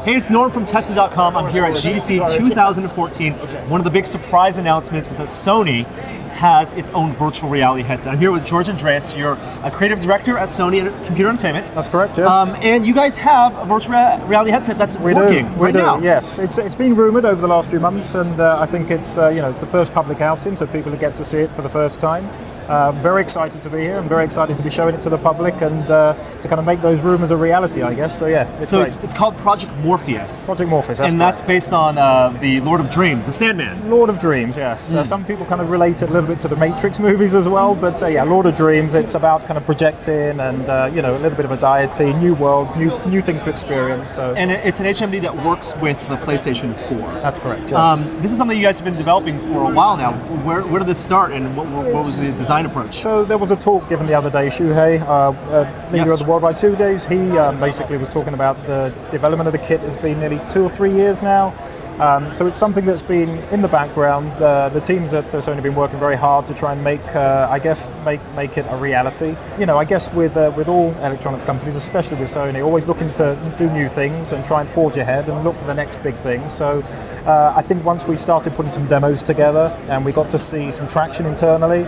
Hey, it's Norm from Tesla.com. I'm here at GDC 2014. One of the big surprise announcements was that Sony has its own virtual reality headset. I'm here with George Andreas. You're a creative director at Sony Computer Entertainment. That's correct, yes. And you guys have a virtual reality headset that's working right now. Yes. It's been rumored over the last few months, and I think it's it's the first public outing, so people get to see it for the first time. Very excited to be here. I'm very excited to be showing it to the public and to kind of make those rumors a reality, I guess. So yeah, it's called Project Morpheus. Project Morpheus, that's based on the Lord of Dreams, the Sandman. Lord of Dreams, yes. Some people kind of relate it a little bit to the Matrix movies as well, but yeah, Lord of Dreams. It's about kind of projecting and a little bit of a deity, new worlds, new things to experience. So. And it's an HMD that works with the PlayStation 4. That's correct. Yes. This is something you guys have been developing for a while now. Where did this start, and what was the design approach? So there was a talk given the other day, Shuhei, leader of the Worldwide 2 Days. He basically was talking about the development of the kit has been nearly 2 or 3 years now. So it's something that's been in the background. The teams at Sony have been working very hard to try and make it a reality. I guess with all electronics companies, especially with Sony, always looking to do new things and try and forge ahead and look for the next big thing. So I think once we started putting some demos together and we got to see some traction internally,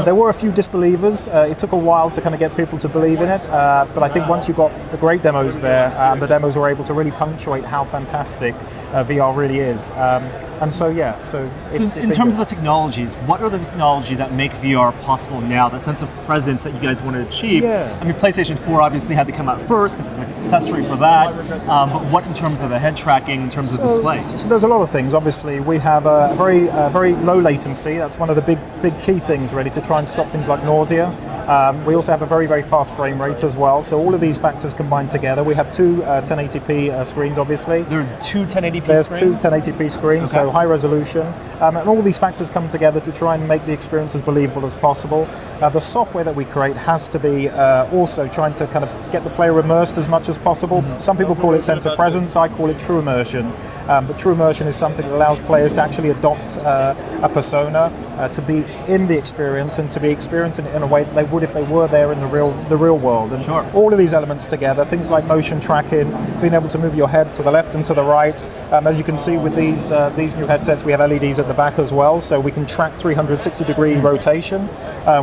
there were a few disbelievers. It took a while to kind of get people to believe in it, but I think once you got the great demos there, the demos were able to really punctuate how fantastic VR really is. And so yeah, it's in terms of the technologies, what are the technologies that make VR possible now? That sense of presence that you guys want to achieve. Yeah. I mean, PlayStation 4 obviously had to come out first because it's an accessory for that. But what in terms of the head tracking, in terms of display? So there's a lot of things. Obviously, we have a very low latency. That's one of the big key things, really, to try and stop things like nausea. We also have a very fast frame rate as well. So all of these factors combined together. We have two 1080p screens, obviously. There are two 1080p There's screens? Two 1080p screens, okay. So high resolution. And all these factors come together to try and make the experience as believable as possible. The software that we create has to be also trying to kind of get the player immersed as much as possible. Some people call it sense of presence. I call it true immersion. But true immersion is something that allows players to actually adopt a persona, to be in the experience and to be experiencing it in a way that they would if they were there in the real world. And sure. All of these elements together, things like motion tracking, being able to move your head to the left and to the right. As you can see with these new headsets, we have LEDs at the back as well, so we can track 360-degree rotation.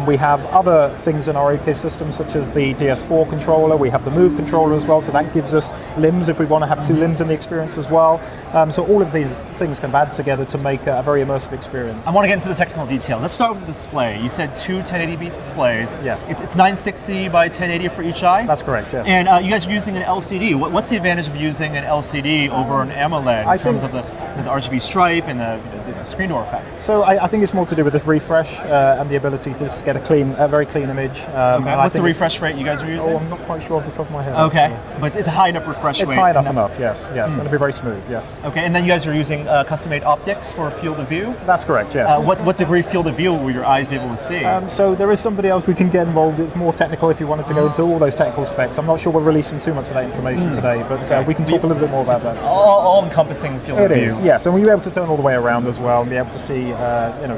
We have other things in our ecosystem, such as the DS4 controller. We have the Move controller as well, so that gives us limbs if we want to have two limbs in the experience as well. So all of these things can add together to make a very immersive experience. I want to get into the technical details. Let's start with the display. You said two 1080p displays. Yes. It's 960 by 1080 for each eye? That's correct, yes. And you guys are using an LCD. What's the advantage of using an LCD over an AMOLED in terms of the RGB stripe and the screen door effect? So I think it's more to do with the refresh and the ability to just get a very clean image. Okay. What's the refresh rate you guys are using? Oh, I'm not quite sure off the top of my head. Okay, actually. But it's a high enough refresh rate. It's high enough, yes. And it'll be very smooth, yes. Okay, and then you guys are using custom-made optics for field of view? That's correct, yes. What degree field of view will your eyes be able to see? So there is somebody else we can get involved. It's more technical if you wanted to go into all those technical specs. I'm not sure we're releasing too much of that information today, but we can talk a little bit more about that. All-encompassing field of view. It is, yes, and we'll be able to turn all the way around as well and be able to see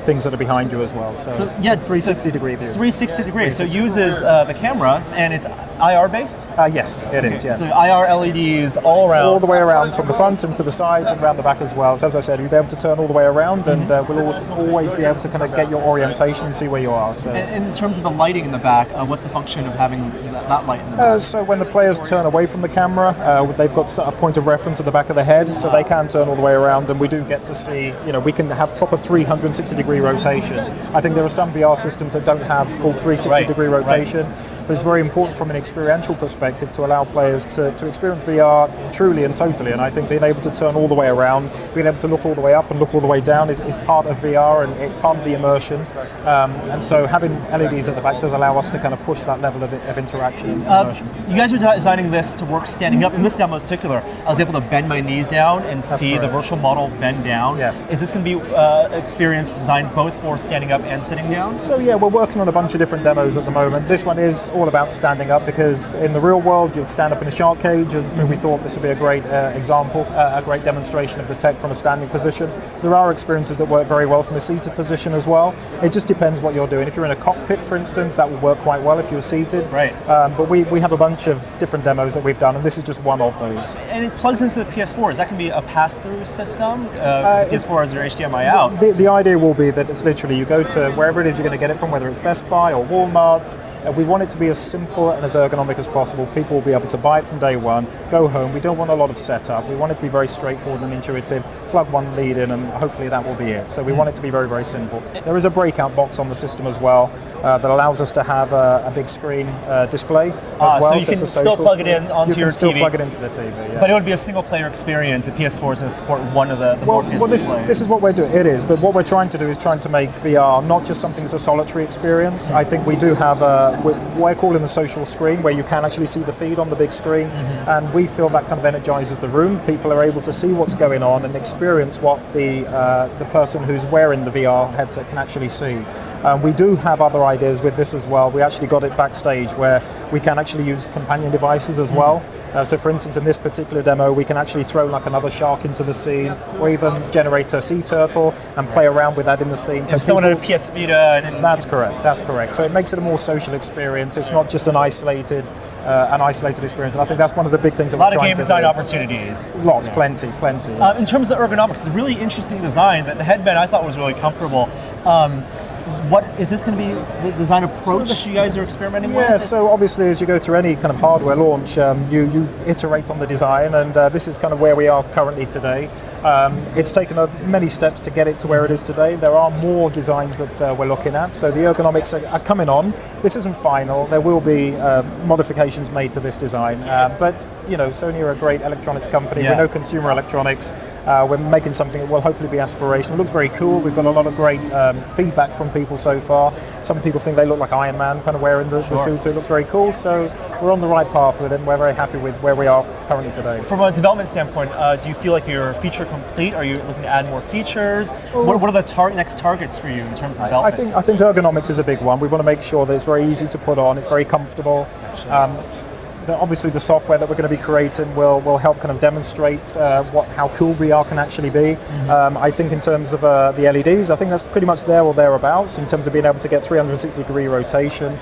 things that are behind you as well. So yeah, 360-degree view. 360 degrees. So it uses the camera, and it's IR based? Yes, it is, yes. So IR LEDs all around? All the way around, from the front and to the sides and around the back as well. So as I said, you'll be able to turn all the way around, and we'll always be able to kind of get your orientation and see where you are. So. And in terms of the lighting in the back, what's the function of having that light in the back? So when the players turn away from the camera, they've got a point of reference at the back of the head, so they can turn all the way around, and we do get to see, we can have proper 360-degree rotation. I think there are some VR systems that don't have full 360-degree rotation. Right. But it's very important from an experiential perspective to allow players to experience VR truly and totally. And I think being able to turn all the way around, being able to look all the way up and look all the way down is part of VR, and it's part of the immersion. And so having LEDs at the back does allow us to kind of push that level of interaction and immersion. You guys are designing this to work standing up. In this demo in particular, I was able to bend my knees down and see the virtual model bend down. Yes. Is this going to be experience designed both for standing up and sitting down? So yeah, we're working on a bunch of different demos at the moment. This one is all about standing up, because in the real world you'd stand up in a shark cage, and so we thought this would be a great example, a great demonstration of the tech from a standing position. There are experiences that work very well from a seated position as well. It just depends what you're doing. If you're in a cockpit, for instance, that would work quite well if you're seated. Right. But we have a bunch of different demos that we've done, and this is just one of those. And it plugs into the PS4. Is that going to be a pass-through system? The PS4 has your HDMI out. The idea will be that it's literally you go to wherever it is you're going to get it from, whether it's Best Buy or Walmart's. We want it to be as simple and as ergonomic as possible. People will be able to buy it from day one, go home. We don't want a lot of setup. We want it to be very straightforward and intuitive. Plug one lead in, and hopefully that will be it. So we want it to be very, very simple. There is a breakout box on the system as well that allows us to have a big screen display as well. So you can still plug it in onto your TV. You can still plug it into the TV, yes. But it would be a single-player experience. The PS4 is going to support one of the Morpheus displays. This is what we're doing. It is, but what we're trying to do is trying to make VR not just something that's a solitary experience. I think we do have what we're calling the social screen, where you can actually see the feed on the big screen, and we feel that kind of energizes the room. People are able to see what's going on and experience what the person who's wearing the VR headset can actually see. We do have other ideas with this as well. We actually got it backstage where we can actually use companion devices as well. So for instance, in this particular demo, we can actually throw like another shark into the scene, or even generate a sea turtle and play around with that in the scene. So someone had a PS Vita. That's correct. So it makes it a more social experience. It's not just an isolated experience, and I think that's one of the big things that we're trying to do. A lot of game design opportunities. Lots, plenty. In terms of the ergonomics, it's a really interesting design. The headband I thought was really comfortable. What is this going to be the design approach you guys are experimenting with? Yeah, so obviously as you go through any kind of hardware launch, you iterate on the design, and this is kind of where we are currently today. It's taken many steps to get it to where it is today. There are more designs that we're looking at, so the ergonomics are coming on. This isn't final. There will be modifications made to this design, but you know, Sony are a great electronics company. Yeah. We know consumer electronics. We're making something that will hopefully be aspirational. It looks very cool. We've got a lot of great feedback from people so far. Some people think they look like Iron Man kind of wearing the suit, so it looks very cool. So we're on the right path with it, and we're very happy with where we are currently today. From a development standpoint, do you feel like you're feature complete? Are you looking to add more features? What are the next targets for you in terms of development? I think ergonomics is a big one. We want to make sure that it's very easy to put on, it's very comfortable. Obviously the software that we're going to be creating will help kind of demonstrate how cool VR can actually be. I think in terms of the LEDs, I think that's pretty much there or thereabouts in terms of being able to get 360-degree rotation.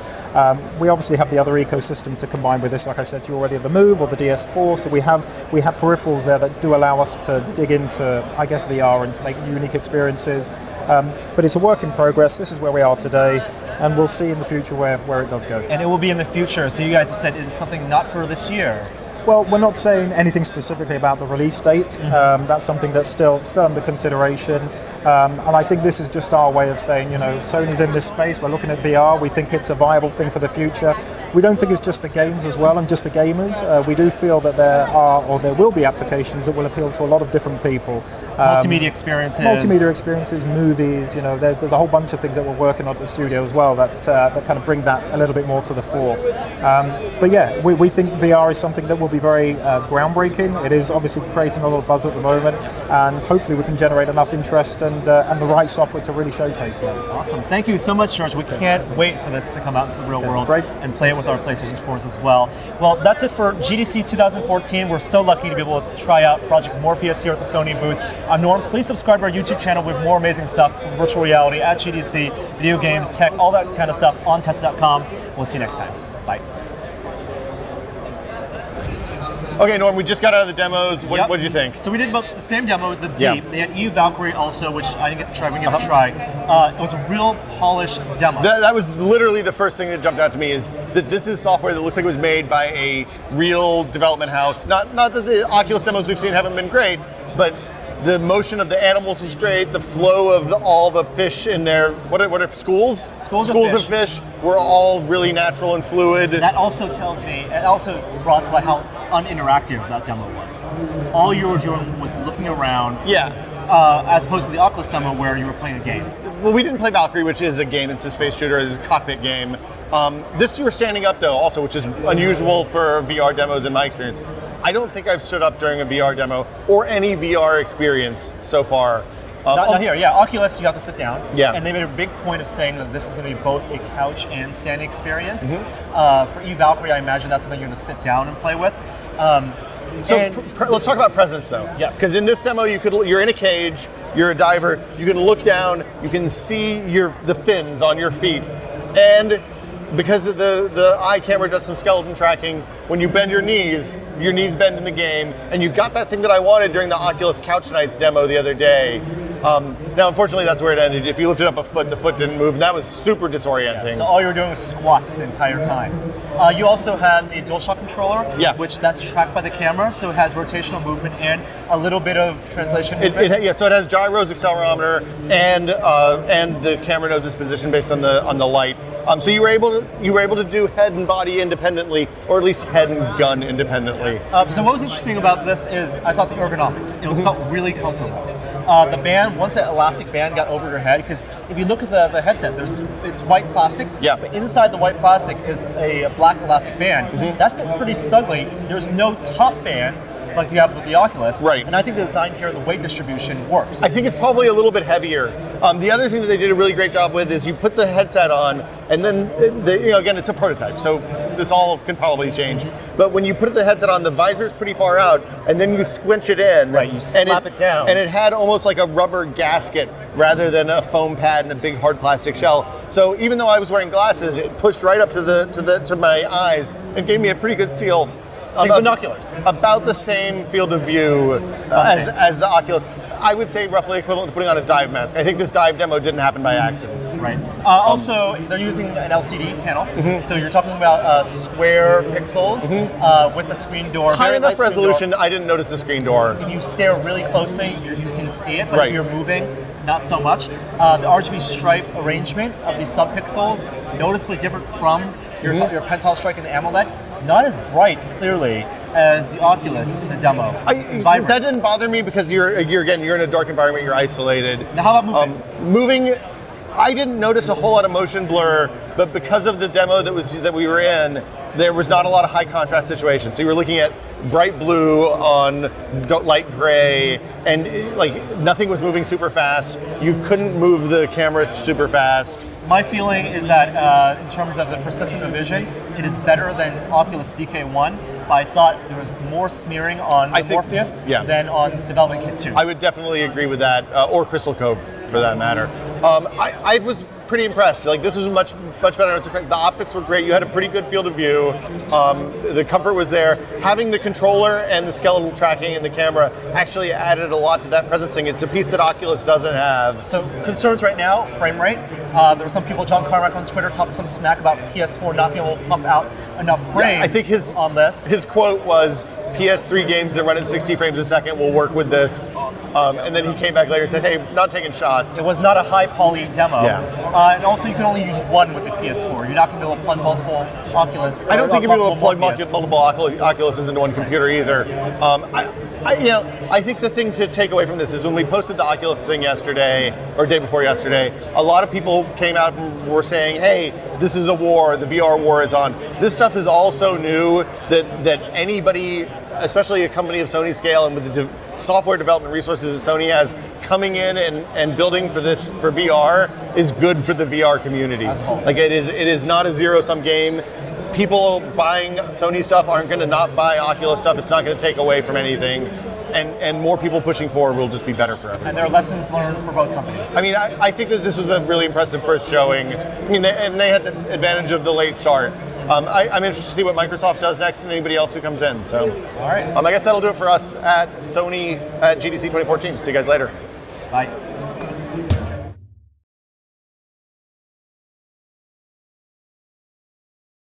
We obviously have the other ecosystem to combine with this. Like I said, you already have the Move or the DS4, so we have peripherals there that do allow us to dig into, I guess, VR and to make unique experiences. But it's a work in progress. This is where we are today, and we'll see in the future where it does go. And it will be in the future, so you guys have said it's something not for this year. Well, we're not saying anything specifically about the release date. That's something that's still under consideration. And I think this is just our way of saying, you know, Sony's in this space, we're looking at VR, we think it's a viable thing for the future. We don't think it's just for games as well and just for gamers. We do feel that there will be applications that will appeal to a lot of different people. Multimedia experiences, movies, you know, there's a whole bunch of things that we're working on at the studio as well that kind of bring that a little bit more to the fore. But yeah, we think VR is something that will be very groundbreaking. It is obviously creating a lot of buzz at the moment, and hopefully we can generate enough interest and the right software to really showcase that. Awesome. Thank you so much, George. We can't wait for this to come out into the real world Great. and play it with our PlayStation 4s as well. Well, that's it for GDC 2014. We're so lucky to be able to try out Project Morpheus here at the Sony booth. I'm Norm. Please subscribe to our YouTube channel with more amazing stuff from virtual reality at GDC, video games, tech, all that kind of stuff on Tesla.com. We'll see you next time. Bye. Okay, Norm, we just got out of the demos. What did you think? So we did the same demo with the Deep. Yeah. They had Eve Valkyrie also, which I didn't get to try. We didn't get to try. It was a real polished demo. That was literally the first thing that jumped out to me, is that this is software that looks like it was made by a real development house. Not that the Oculus demos we've seen haven't been great, but the motion of the animals was great. The flow of all the fish in their what are schools? Schools of fish were all really natural and fluid. That also tells me, it also brought to light how uninteractive that demo was. All you were doing was looking around. Yeah. As opposed to the Oculus demo where you were playing a game. Well, we didn't play Valkyrie, which is a game. It's a space shooter. It's a cockpit game. This you were standing up though, also, which is unusual for VR demos in my experience. I don't think I've stood up during a VR demo or any VR experience so far. Not here, yeah. Oculus, you have to sit down. Yeah. And they made a big point of saying that this is going to be both a couch and standing experience. Mm-hmm. For Valkyrie, I imagine that's something you're going to sit down and play with. So let's talk about presence, though. Yes. Because in this demo, you're in a cage, you're a diver, you can look down, you can see the fins on your feet, and because of the eye camera does some skeleton tracking, when you bend your knees bend in the game, and you got that thing that I wanted during the Oculus Couch Nights demo the other day. Now, unfortunately, that's where it ended. If you lifted up a foot, the foot didn't move, and that was super disorienting. So all you were doing was squats the entire time. You also had the DualShock controller, which that's tracked by the camera, so it has rotational movement and a little bit of translation movement. So it has gyros, accelerometer, and the camera knows its position based on the light. So you were able to do head and body independently, or at least head and gun independently. So what was interesting about this is I thought the ergonomics. It was felt really comfortable. The band, once that elastic band got over your head, because if you look at the headset, it's white plastic. Yeah. But inside the white plastic is a black elastic band. Mm-hmm. That fit pretty snugly. There's no top band like you have with the Oculus. Right. And I think the design here, the weight distribution works. I think it's probably a little bit heavier. The other thing that they did a really great job with is you put the headset on, and then again, it's a prototype, so this all can probably change. But when you put the headset on, the visor's pretty far out, and then you squinch it in. Right, you slap it down. And it had almost like a rubber gasket rather than a foam pad and a big hard plastic shell. So even though I was wearing glasses, it pushed right up to my eyes and gave me a pretty good seal. Like binoculars. About the same field of view as the Oculus. I would say roughly equivalent to putting on a dive mask. I think this dive demo didn't happen by accident. Right. Also, they're using an LCD panel, so you're talking about square pixels with the screen door. High very enough light screen resolution, door. I didn't notice the screen door. If you stare really closely, you can see it, but Right. if you're moving, not so much. The RGB stripe arrangement of these subpixels, noticeably different from your Pentile Strike and the AMOLED. Not as bright, clearly, as the Oculus in the demo. That didn't bother me because you're in a dark environment, you're isolated. Now how about moving? Moving, I didn't notice a whole lot of motion blur, but because of the demo that we were in, there was not a lot of high contrast situations. So you were looking at bright blue on light gray, and like nothing was moving super fast. You couldn't move the camera super fast. My feeling is that in terms of the persistent vision, it is better than Oculus DK1, but I thought there was more smearing on Morpheus than on Development Kit 2. I would definitely agree with that, or Crystal Cove for that matter. I was pretty impressed. Like, this was much better. The optics were great. You had a pretty good field of view. The comfort was there. Having the controller and the skeletal tracking in the camera actually added a lot to that presence thing. It's a piece that Oculus doesn't have. So concerns right now, frame rate. There were some people, John Carmack on Twitter, talking some smack about PS4 not being able to pump out enough frames. I think his quote was, PS3 games that run at 60 frames a second will work with this. And then he came back later and said, hey, not taking shots. It was not a high poly demo. Yeah. And also you can only use one with the PS4. You're not going to be able to plug multiple Oculus. I don't think you'll be able to plug multiple Oculuses into one computer either. I think the thing to take away from this is when we posted the Oculus thing yesterday, or day before yesterday, a lot of people came out and were saying, hey, this is a war, the VR war is on. This stuff is all so new that anybody, especially a company of Sony scale and with the software development resources that Sony has, coming in and building for VR is good for the VR community. Like, it is not a zero-sum game. People buying Sony stuff aren't going to not buy Oculus stuff. It's not going to take away from anything. And more people pushing forward will just be better for everyone. And there are lessons learned for both companies. I mean, I think that this was a really impressive first showing. I mean, they had the advantage of the late start. I'm interested to see what Microsoft does next and anybody else who comes in. So, all right. I guess that'll do it for us at Sony at GDC 2014. See you guys later. Bye.